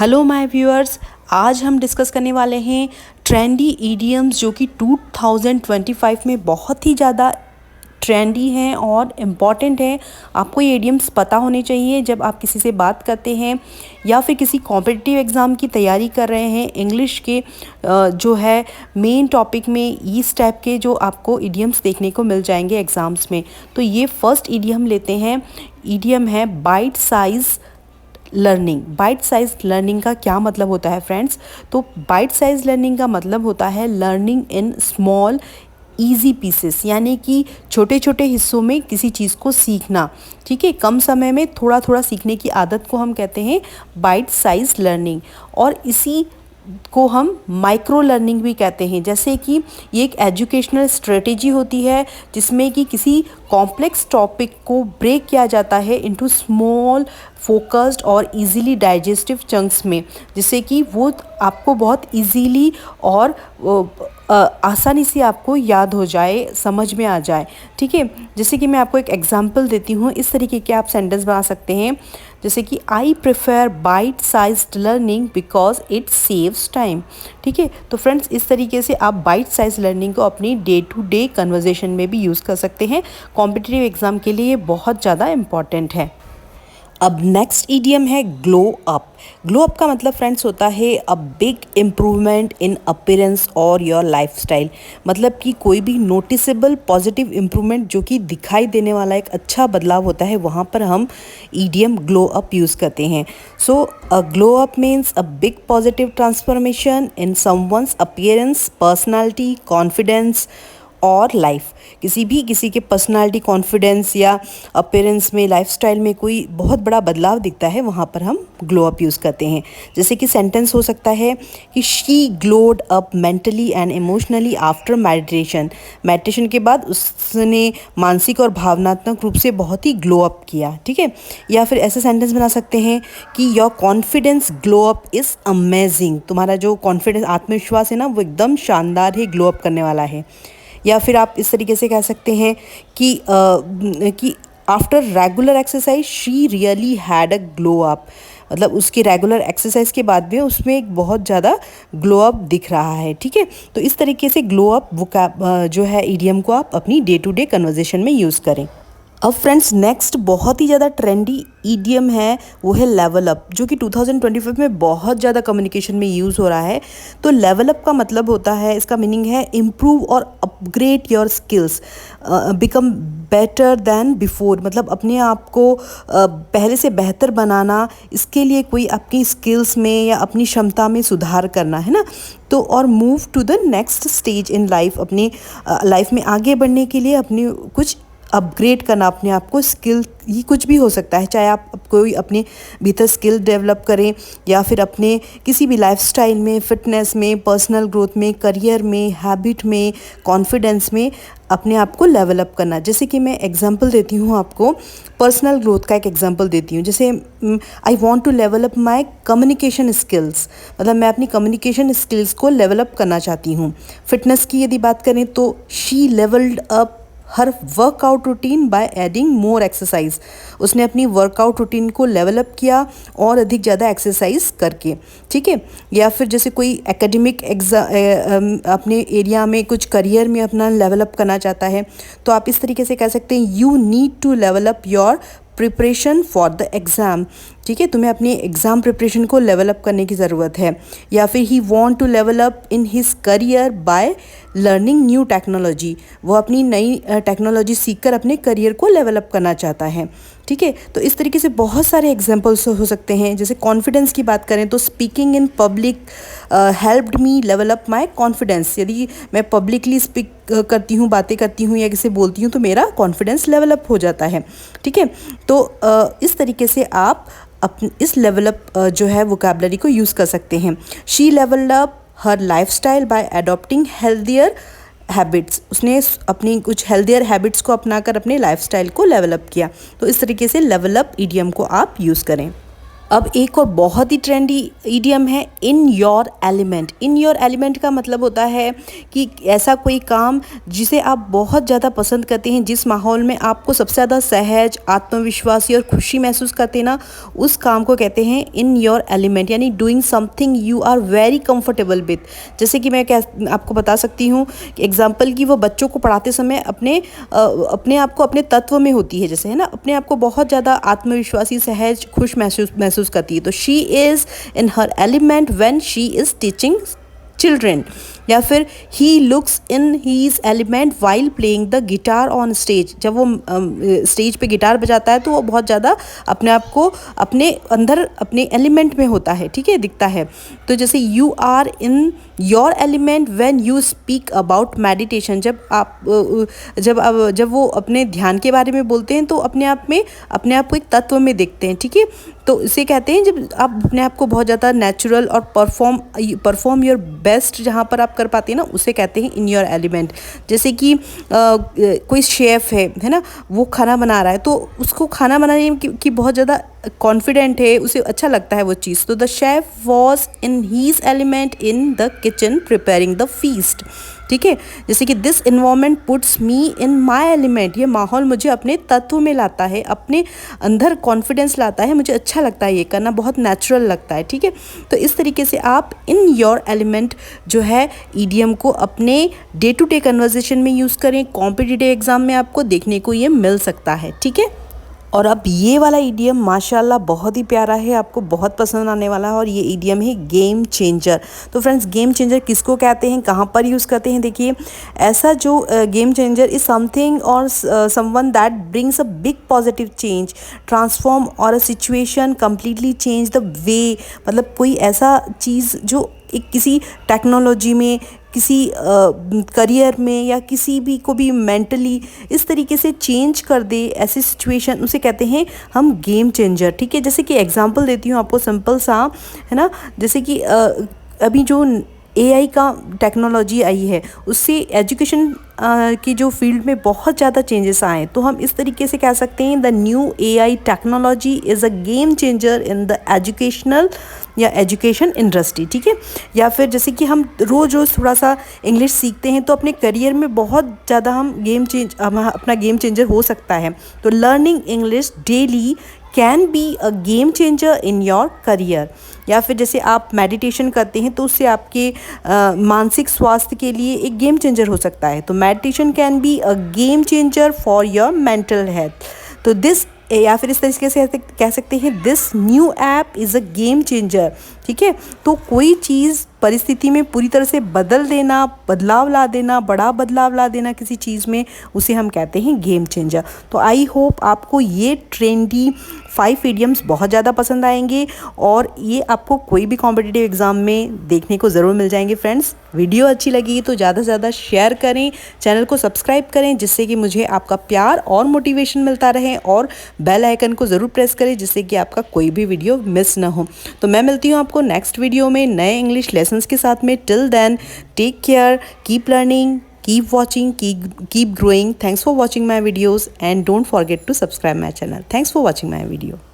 Hello my viewers, आज हम discuss करने वाले हैं ट्रेंडी ईडियम्स जो कि 2025 में बहुत ही ज़्यादा ट्रेंडी हैं और इम्पॉर्टेंट हैं। आपको ये ईडियम्स पता होने चाहिए जब आप किसी से बात करते हैं या फिर किसी कॉम्पिटिटिव एग्ज़ाम की तैयारी कर रहे हैं। इंग्लिश के जो है मेन टॉपिक में इस टाइप के जो आपको ईडियम्स देखने को मिल जाएंगे एग्ज़ाम्स में। तो ये फर्स्ट ईडियम लेते हैं। ईडियम है bite size learning. Bite size learning का क्या मतलब होता है फ्रेंड्स? तो बाइट साइज लर्निंग का मतलब होता है learning in small easy pieces, यानी कि छोटे छोटे हिस्सों में किसी चीज़ को सीखना। ठीक है, कम समय में थोड़ा थोड़ा सीखने की आदत को हम कहते हैं बाइट साइज लर्निंग। और इसी को हम माइक्रो लर्निंग भी कहते हैं। जैसे कि ये एक एजुकेशनल स्ट्रेटेजी होती है जिसमें कि किसी कॉम्प्लेक्स टॉपिक को ब्रेक किया जाता है इनटू स्मॉल फोकस्ड और इजीली डाइजेस्टिव चंक्स में, जिससे कि वो आपको बहुत इजीली और आसानी से आपको याद हो जाए, समझ में आ जाए। ठीक है, जैसे कि मैं आपको एक एग्जांपल देती हूँ। इस तरीके के आप सेंटेंस बना सकते हैं, जैसे कि I prefer bite sized learning because it saves time. ठीक है, तो फ्रेंड्स इस तरीके से आप बाइट साइज लर्निंग को अपनी डे टू डे कन्वर्जेशन में भी यूज़ कर सकते हैं। कॉम्पिटिटिव एग्ज़ाम के लिए ये बहुत ज़्यादा इम्पॉर्टेंट है। अब नेक्स्ट ईडियम है ग्लो अप। ग्लो अप का मतलब फ्रेंड्स होता है a big improvement in appearance और योर लाइफस्टाइल। मतलब कि कोई भी नोटिसेबल पॉजिटिव इम्प्रूवमेंट जो कि दिखाई देने वाला एक अच्छा बदलाव होता है, वहाँ पर हम ईडियम ग्लो अप यूज़ करते हैं। So a glow up means a big positive transformation in someone's appearance, personality, confidence और लाइफ। किसी के पर्सनालिटी, कॉन्फिडेंस या अपीयरेंस में, लाइफस्टाइल में कोई बहुत बड़ा बदलाव दिखता है, वहाँ पर हम ग्लो अप यूज़ करते हैं। जैसे कि सेंटेंस हो सकता है कि she glowed up mentally and emotionally after meditation. Meditation के बाद उसने मानसिक और भावनात्मक रूप से बहुत ही ग्लो अप किया। ठीक है, या फिर ऐसे सेंटेंस बना सकते हैं कि your confidence glow up is amazing. तुम्हारा जो कॉन्फिडेंस, आत्मविश्वास है ना, वो एकदम शानदार है, ग्लो अप करने वाला है। या फिर आप इस तरीके से कह सकते हैं कि after regular exercise she really had a glow up. मतलब उसकी रेगुलर एक्सरसाइज के बाद भी उसमें एक बहुत ज़्यादा ग्लो अप दिख रहा है। ठीक है, तो इस तरीके से ग्लो अप जो है ईडियम को आप अपनी डे टू डे कन्वर्जेशन में यूज़ करें। अब फ्रेंड्स नेक्स्ट बहुत ही ज़्यादा ट्रेंडी ईडियम है, वो है लेवल अप, जो कि 2025 में बहुत ज़्यादा कम्युनिकेशन में यूज़ हो रहा है। तो लेवल अप का मतलब होता है, इसका मीनिंग है इम्प्रूव और upgrade your skills, become better than before. मतलब अपने आप को पहले से बेहतर बनाना, इसके लिए कोई अपनी स्किल्स में या अपनी क्षमता में सुधार करना है ना। तो और move to the next stage in life, अपनी लाइफ में आगे बढ़ने के लिए अपनी कुछ अपग्रेड करना, अपने आप को स्किल, ये कुछ भी हो सकता है, चाहे आप कोई अपने भीतर स्किल डेवलप करें या फिर अपने किसी भी लाइफस्टाइल में, फिटनेस में, पर्सनल ग्रोथ में, करियर में, हैबिट में, कॉन्फिडेंस में अपने आप को लेवल अप करना। जैसे कि मैं एग्जांपल देती हूँ आपको, पर्सनल ग्रोथ का एक एग्जांपल देती हूँ। जैसे I want to level up my communication skills, मतलब मैं अपनी कम्युनिकेशन स्किल्स को लेवल अप करना चाहती हूँ। फिटनेस की यदि बात करें तो she levelled up her workout routine by adding more exercise. उसने अपनी वर्कआउट रूटीन को लेवल अप किया और अधिक ज़्यादा एक्सरसाइज करके। ठीक है, या फिर जैसे कोई एकेडमिक अपने एरिया में, कुछ करियर में अपना लेवल अप करना चाहता है, तो आप इस तरीके से कह सकते हैं you need to level up your preparation for the exam. ठीक है, तुम्हें अपनी एग्ज़ाम प्रिपरेशन को लेवल अप करने की ज़रूरत है। या फिर he want to level up in his career by learning new technology. वो अपनी नई टेक्नोलॉजी सीखकर अपने करियर को लेवल अप करना चाहता है। ठीक है, तो इस तरीके से बहुत सारे एग्जांपल्स हो सकते हैं। जैसे कॉन्फिडेंस की बात करें तो speaking in public helped me level up my confidence. यदि मैं पब्लिकली स्पीक करती हूँ, बातें करती हूँ या किसी बोलती हूँ, तो मेरा कॉन्फिडेंस लेवल अप हो जाता है। ठीक है, तो इस तरीके से आप इस लेवल अप जो है वोकैबुलरी को यूज़ कर सकते हैं। She levelled up her lifestyle by adopting healthier habits. उसने अपनी कुछ हेल्दियर हैबिट्स को अपनाकर अपने लाइफस्टाइल को लेवल अप किया। तो इस तरीके से लेवल अप ईडियम को आप यूज़ करें। अब एक और बहुत ही ट्रेंडी ईडियम है इन your element. In your element का मतलब होता है कि ऐसा कोई काम जिसे आप बहुत ज़्यादा पसंद करते हैं, जिस माहौल में आपको सबसे ज़्यादा सहज, आत्मविश्वासी और खुशी महसूस करते हैं ना, उस काम को कहते हैं इन योर एलिमेंट, यानी doing something you are very comfortable with. जैसे कि मैं आपको बता सकती हूँ एग्जाम्पल कि वो बच्चों को पढ़ाते समय अपने आप को अपने तत्व में होती है, जैसे है ना, अपने आप को बहुत ज़्यादा आत्मविश्वासी, सहज, खुश महसूस करती है। तो she is in her element when she is teaching children. या फिर he looks in his element while playing the guitar on stage. जब वो स्टेज पे गिटार बजाता है तो वो बहुत ज़्यादा अपने आप को अपने अंदर अपने एलिमेंट में होता है, ठीक है, दिखता है। तो जैसे you are in your element when you speak about meditation. जब वो अपने ध्यान के बारे में बोलते हैं तो अपने आप को एक तत्व में देखते हैं, ठीक है। तो इसे कहते हैं जब आप अपने आप को बहुत ज़्यादा नेचुरल और परफॉर्म योर बेस्ट जहाँ पर आप कर पाते हैं ना, उसे कहते हैं इन योर एलिमेंट। जैसे कि कोई शेफ़ है ना, वो खाना बना रहा है तो उसको खाना बनाने की बहुत ज़्यादा कॉन्फिडेंट है, उसे अच्छा लगता है वो चीज़। तो the chef was in his element in the kitchen preparing the feast, ठीक है। जैसे कि this environment puts me in my element. ये माहौल मुझे अपने तत्व में लाता है, अपने अंदर कॉन्फिडेंस लाता है, मुझे अच्छा लगता है, ये करना बहुत नेचुरल लगता है, ठीक है। तो इस तरीके से आप इन योर एलिमेंट जो है ईडियम को अपने डे टू डे कन्वर्सेशन में यूज़ करें। कॉम्पिटिटिव एग्जाम में आपको देखने को ये मिल सकता है, ठीक है। और अब ये वाला ईडियम माशाल्लाह बहुत ही प्यारा है, आपको बहुत पसंद आने वाला है, और ये ईडियम है गेम चेंजर। तो फ्रेंड्स, गेम चेंजर किसको कहते हैं, कहाँ पर यूज़ करते हैं? देखिए, ऐसा जो गेम चेंजर इज़ समथिंग और someone that brings a big positive change, transform और a situation completely change the way. मतलब कोई ऐसा चीज़ जो एक किसी टेक्नोलॉजी में, किसी करियर में, या किसी भी को भी मेंटली इस तरीके से चेंज कर दे, ऐसी सिचुएशन, उसे कहते हैं हम गेम चेंजर, ठीक है। जैसे कि एग्जांपल देती हूँ आपको सिंपल सा, है ना। जैसे कि अभी जो AI का टेक्नोलॉजी आई है, उससे एजुकेशन की जो फील्ड में बहुत ज़्यादा चेंजेस आए। तो हम इस तरीके से कह सकते हैं the new AI technology is a game changer in the educational या एजुकेशन इंडस्ट्री, ठीक है। या फिर जैसे कि हम रोज़ थोड़ा सा इंग्लिश सीखते हैं तो अपने करियर में बहुत ज़्यादा हम अपना गेम चेंजर हो सकता है। तो learning English daily can be a game changer in your career. या फिर जैसे आप मेडिटेशन करते हैं तो उससे आपके मानसिक स्वास्थ्य के लिए एक गेम चेंजर हो सकता है। तो meditation can be a game changer for your mental health. तो या फिर इस तरीके से कह सकते हैं this new app is a game changer, ठीक है। तो कोई चीज़ परिस्थिति में पूरी तरह से बदलाव ला देना, बड़ा बदलाव ला देना किसी चीज़ में, उसे हम कहते हैं गेम चेंजर। तो आई होप आपको ये ट्रेंडी 5 इडियम्स बहुत ज़्यादा पसंद आएंगे, और ये आपको कोई भी कॉम्पिटिटिव एग्ज़ाम में देखने को ज़रूर मिल जाएंगे। फ्रेंड्स, वीडियो अच्छी लगी तो ज़्यादा से ज़्यादा शेयर करें, चैनल को सब्सक्राइब करें, जिससे कि मुझे आपका प्यार और मोटिवेशन मिलता रहे, और बेल आइकन को ज़रूर प्रेस करें जिससे कि आपका कोई भी वीडियो मिस ना हो। तो मैं मिलती हूँ आपको नेक्स्ट वीडियो में नए इंग्लिश लेसन्स के साथ में। Till then, take care, keep learning, keep watching, keep growing. Thanks for watching my videos, and don't forget to subscribe my channel. Thanks for watching my video.